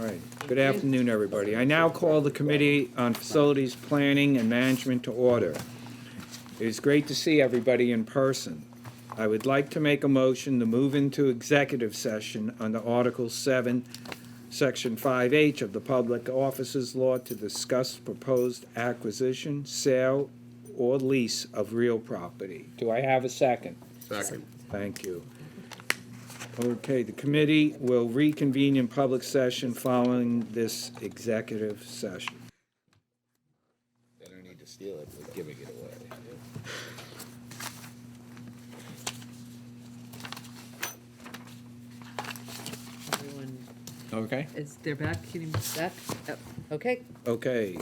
All right. Good afternoon, everybody. I now call the Committee on Facilities Planning and Management to order. It is great to see everybody in person. I would like to make a motion to move into executive session under Article 7, Section 5H of the Public Offices Law to discuss proposed acquisition, sale, or lease of real property. Do I have a second? Second. Thank you. Okay, the committee will reconvene in public session following this executive session. They don't need to steal it, we're giving it away. Everyone, Okay? is they're back? Can you back? Yep. Okay. Okay,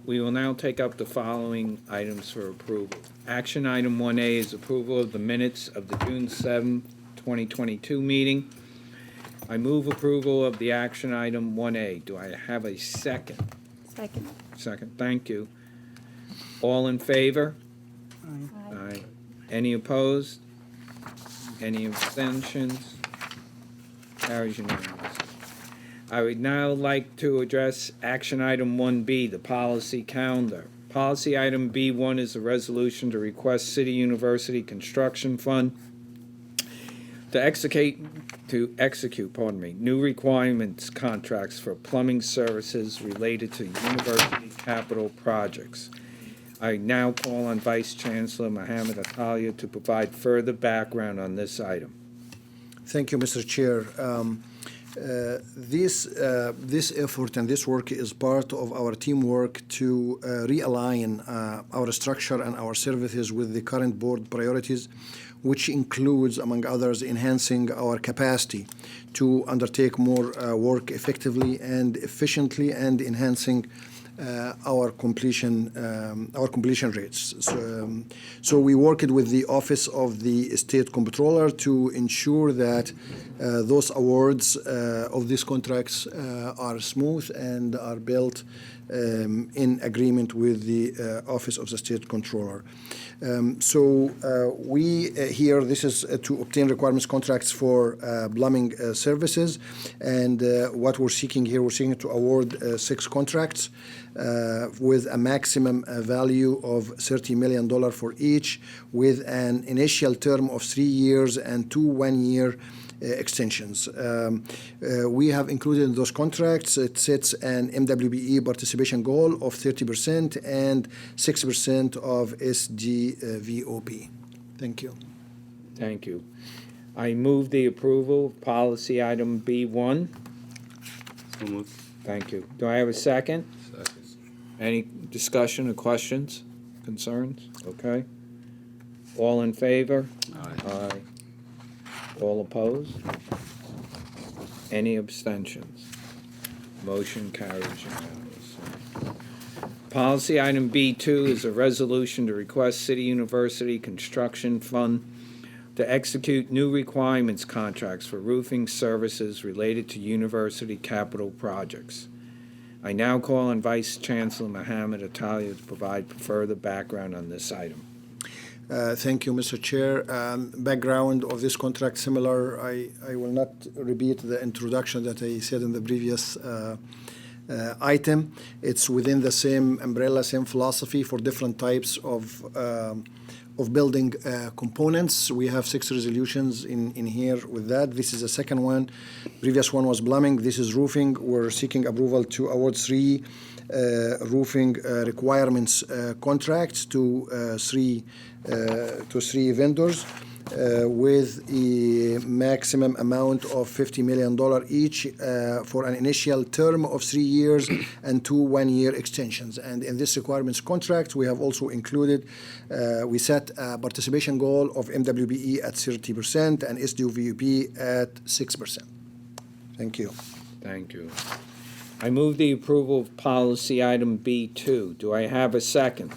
we will now take up the following items for approval. Action item 1A is approval of the minutes of the June 7, 2022 meeting. I move approval of the action item 1A. Do I have a second? Second. Second, thank you. All in favor? Aye. Aye. Any opposed? Any abstentions? Carries unanimously. I would now like to address action item 1B, the policy calendar. Policy item B1 is a resolution to request City University Construction Fund to execute new requirements contracts for plumbing services related to university capital projects. I now call on Vice Chancellor Mohammed Atalia to provide further background on this item. Thank you, Mr. Chair. This effort and this work is part of our teamwork to realign our structure and our services with the current board priorities, which includes, among others, enhancing our capacity to undertake more work effectively and efficiently and enhancing our completion rates. So we worked with the Office of the State Comptroller to ensure that those awards of these contracts are smooth and are built in agreement with the Office of the State Comptroller. We here, this is to obtain requirements contracts for plumbing services, and what we're seeking here, we're seeking to award 6 contracts with a maximum value of $30 million for each, with an initial term of 3 years and 2 one-year extensions. We have included in those contracts, it sets an MWBE participation goal of 30% and 6% of SDVOP. Thank you. Thank you. I move the approval of policy item B1. So moved. Thank you. Do I have a second? Second. Any discussion or questions, concerns? Okay. All in favor? Aye. Aye. All opposed? Any abstentions? Motion carries unanimously. Policy item B2 is a resolution to request City University Construction Fund to execute new requirements contracts for roofing services related to university capital projects. I now call on Vice Chancellor Mohammed Atalia to provide further background on this item. Thank you, Mr. Chair. Background of this contract similar. I will not repeat the introduction that I said in the previous item. It's within the same umbrella, same philosophy for different types of building components. We have 6 resolutions in here with that. This is the second one. Previous one was plumbing. This is roofing. We're seeking approval to award 3 roofing requirements contracts to 3 vendors with a maximum amount of $50 million each for an initial term of 3 years and 2 one-year extensions. And in this requirements contract, we have also included, we set a participation goal of MWBE at 30% and SDVP at 6%. Thank you. Thank you. I move the approval of policy item B2. Do I have a second?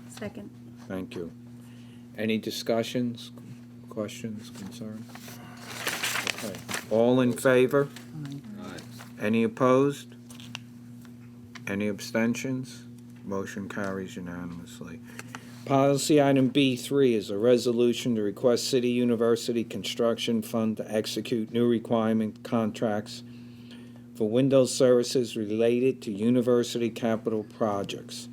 Second. Thank you. Any discussions, questions, concerns? Okay. All in favor? Aye. Any opposed? Any abstentions? Motion carries unanimously. Policy item B3 is a resolution to request City University Construction Fund to execute new requirement contracts for Windows services related to university capital projects.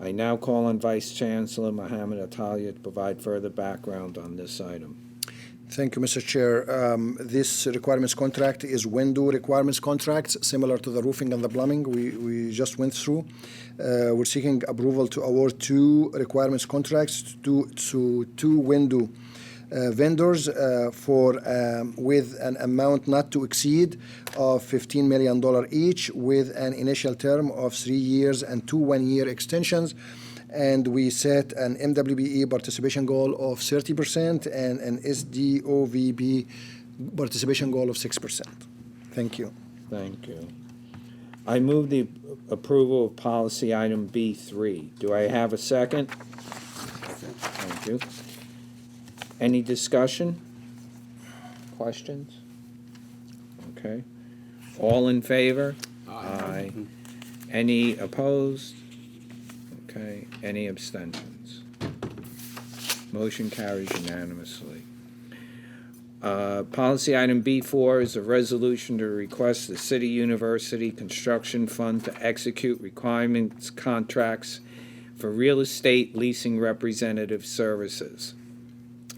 I now call on Vice Chancellor Mohammed Atalia to provide further background on this item. Thank you, Mr. Chair. This requirements contract is window requirements contracts, similar to the roofing and the plumbing we just went through. We're seeking approval to award two requirements contracts to two window vendors with an amount not to exceed of $15 million each, with an initial term of 3 years and 2 one-year extensions. And we set an MWBE participation goal of 30% and an SDOVB participation goal of 6%. Thank you. Thank you. I move the approval of policy item B3. Do I have a second? Thank you. Any discussion? Questions? Okay. All in favor? Aye. Any opposed? Okay. Any abstentions? Motion carries unanimously. Policy item B4 is a resolution to request the City University Construction Fund to execute requirements contracts for real estate leasing representative services.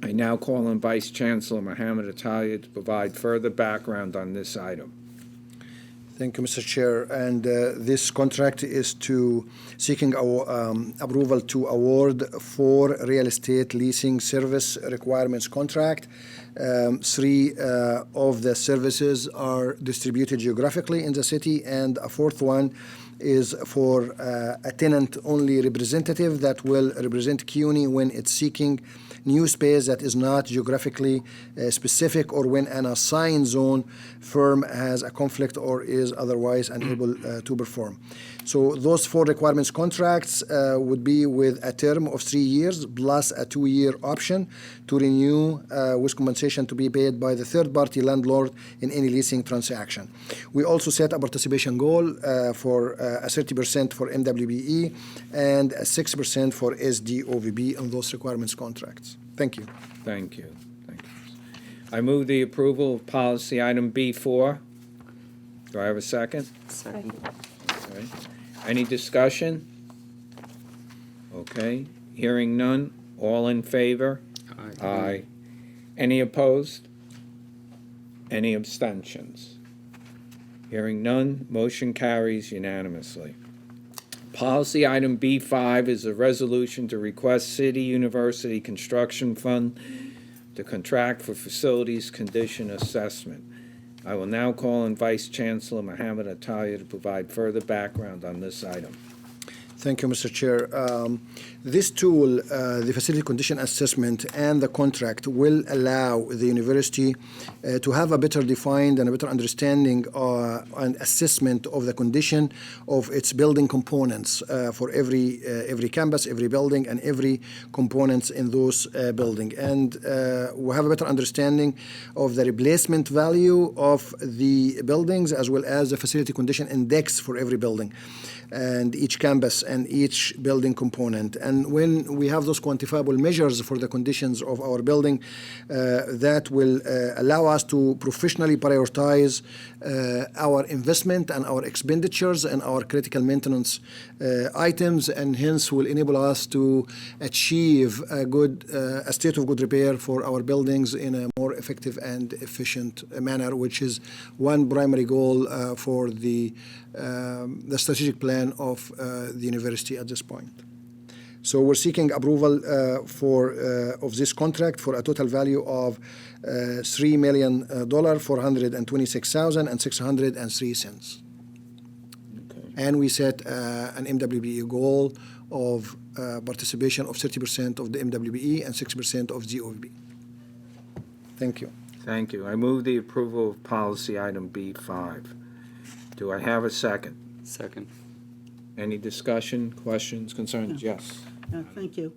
I now call on Vice Chancellor Mohammed Atalia to provide further background on this item. Thank you, Mr. Chair. And this contract is seeking our approval to award 4 real estate leasing service requirements contract. 3 of the services are distributed geographically in the city, and a 4th one is for a tenant-only representative that will represent CUNY when it's seeking new space that is not geographically specific, or when an assigned zone firm has a conflict or is otherwise unable to perform. So those 4 requirements contracts would be with a term of 3 years plus a 2-year option to renew with compensation to be paid by the third-party landlord in any leasing transaction. We also set a participation goal for a 30% for MWBE and a 6% for SDOVB on those requirements contracts. Thank you. Thank you. Thank you. I move the approval of policy item B4. Do I have a second? Second. Okay. Any discussion? Okay. Hearing none. All in favor? Aye. Any opposed? Any abstentions? Hearing none, motion carries unanimously. Policy item B5 is a resolution to request City University Construction Fund to contract for facilities condition assessment. I will now call on Vice Chancellor Mohammed Atalia to provide further background on this item. Thank you, Mr. Chair. This tool, the facility condition assessment and the contract, will allow the university to have a better defined and a better understanding and assessment of the condition of its building components for every campus, every building, and every components in those building. And we have a better understanding of the replacement value of the buildings, as well as the facility condition index for every building and each campus and each building component. And when we have those quantifiable measures for the conditions of our building, that will allow us to professionally prioritize our investment and our expenditures and our critical maintenance items, and hence will enable us to achieve a state of good repair for our buildings in a more effective and efficient manner, which is one primary goal for the strategic plan of the university at this point. So we're seeking approval of this contract for a total value of $3,426,603. Okay. And we set an MWBE goal of participation of 30% of the MWBE and 6% of GOVB. Thank you. Thank you. I move the approval of policy item B5. Do I have a second? Second. Any discussion, questions, concerns? Yes. Thank you.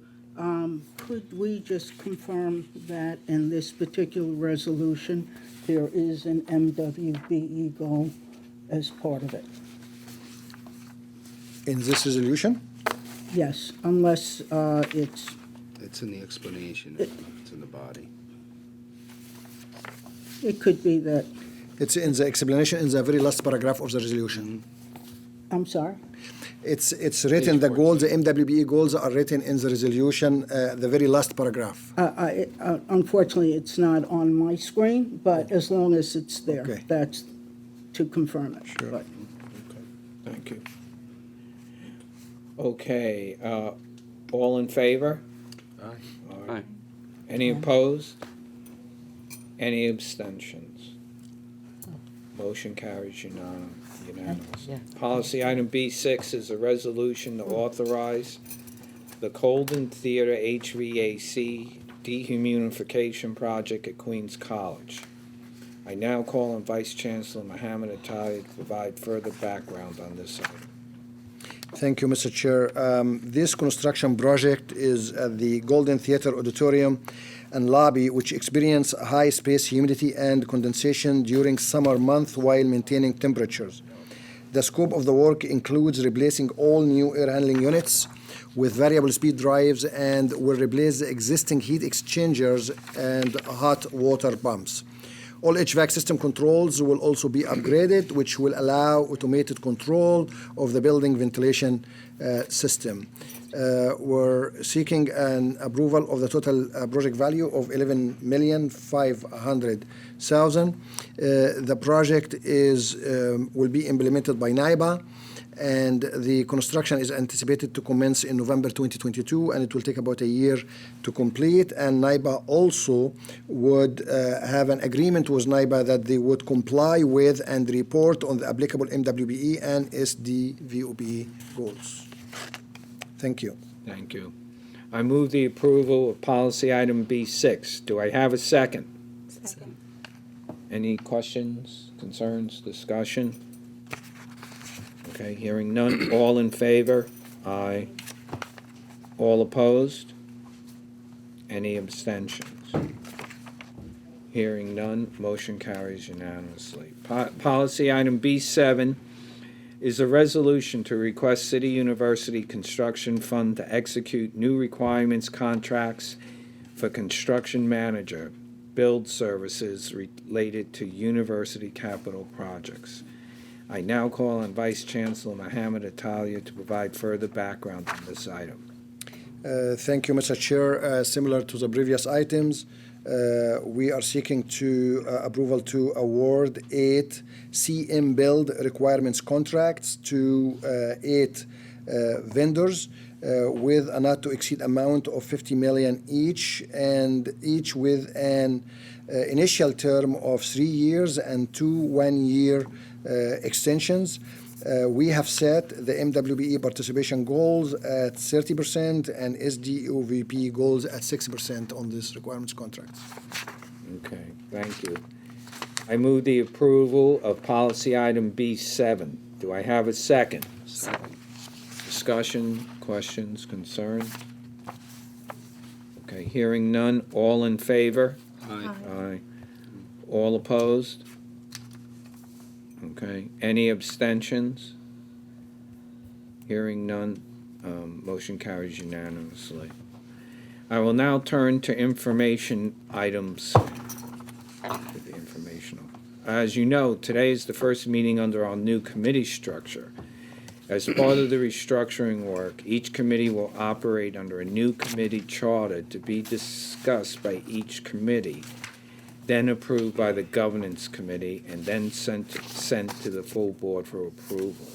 Could we just confirm that in this particular resolution, there is an MWBE goal as part of it? In this resolution? Yes, unless it's, It's in the explanation, it's in the body. it could be that It's in the explanation in the very last paragraph of the resolution. I'm sorry? It's written, the goals, the MWBE goals are written in the resolution, the very last paragraph. Unfortunately, it's not on my screen, but as long as it's there, Okay. that's to confirm it. Sure. But Thank you. Okay, all in favor? Aye. Any opposed? Any abstentions? Motion carries unanimous. Yeah. Policy item B6 is a resolution to authorize the Colden Theater HVAC dehumidification project at Queens College. I now call on Vice Chancellor Mohammed Attayi to provide further background on this item. Thank you, Mr. Chair. This construction project is at the Golden Theater Auditorium and Lobby, which experience high space humidity and condensation during summer months while maintaining temperatures. The scope of the work includes replacing all new air handling units with variable speed drives and will replace the existing heat exchangers and hot water pumps. All HVAC system controls will also be upgraded, which will allow automated control of the building ventilation system. We're seeking an approval of the total project value of $11,500,000. The project will be implemented by NIBA, and the construction is anticipated to commence in November 2022, and it will take about a year to complete. And NIBA also would have an agreement with NIBA that they would comply with and report on the applicable MWBE and SDVOP goals. Thank you. Thank you. I move the approval of policy item B6. Do I have a second? Second. Any questions, concerns, discussion? Okay, hearing none. All in favor? Aye. All opposed? Any abstentions? Hearing none, motion carries unanimously. Policy item B7 is a resolution to request City University Construction Fund to execute new requirements contracts for construction manager build services related to university capital projects. I now call on Vice Chancellor Mohammed Attayi to provide further background on this item. Thank you, Mr. Chair. Similar to the previous items, we are seeking approval to award 8 CM build requirements contracts to 8 vendors with a not to exceed amount of $50 million each, and each with an initial term of 3 years and 2 one-year extensions. We have set the MWBE participation goals at 30% and SDOVP goals at 6% on this requirements contracts. Okay, thank you. I move the approval of policy item B7. Do I have a second? Second. Discussion, questions, concerns? Okay, hearing none. All in favor? Aye. Aye. All opposed? Okay, any abstentions? Hearing none, motion carries unanimously. I will now turn to information items. The informational. As you know, today is the first meeting under our new committee structure. As part of the restructuring work, each committee will operate under a new committee charter to be discussed by each committee, then approved by the governance committee, and then sent to the full board for approval.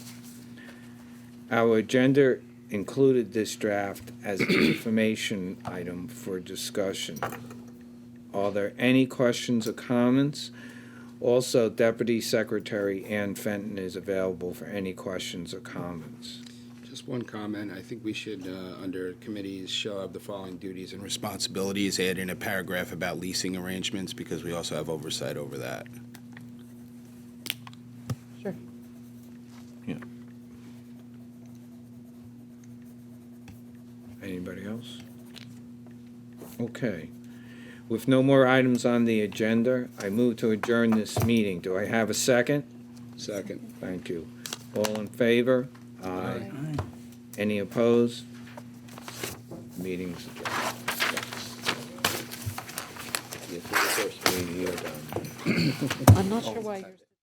Our agenda included this draft as an information item for discussion. Are there any questions or comments? Also, Deputy Secretary Ann Fenton is available for any questions or comments. Just one comment. I think we should, under committees, shall have the following duties and responsibilities, add in a paragraph about leasing arrangements, because we also have oversight over that. Sure. Anybody else? Okay. With no more items on the agenda, I move to adjourn this meeting. Do I have a second? Second. Thank you. All in favor? Aye. Any opposed? Meeting's adjourned. This is the first meeting you're done. I'm not sure why you're.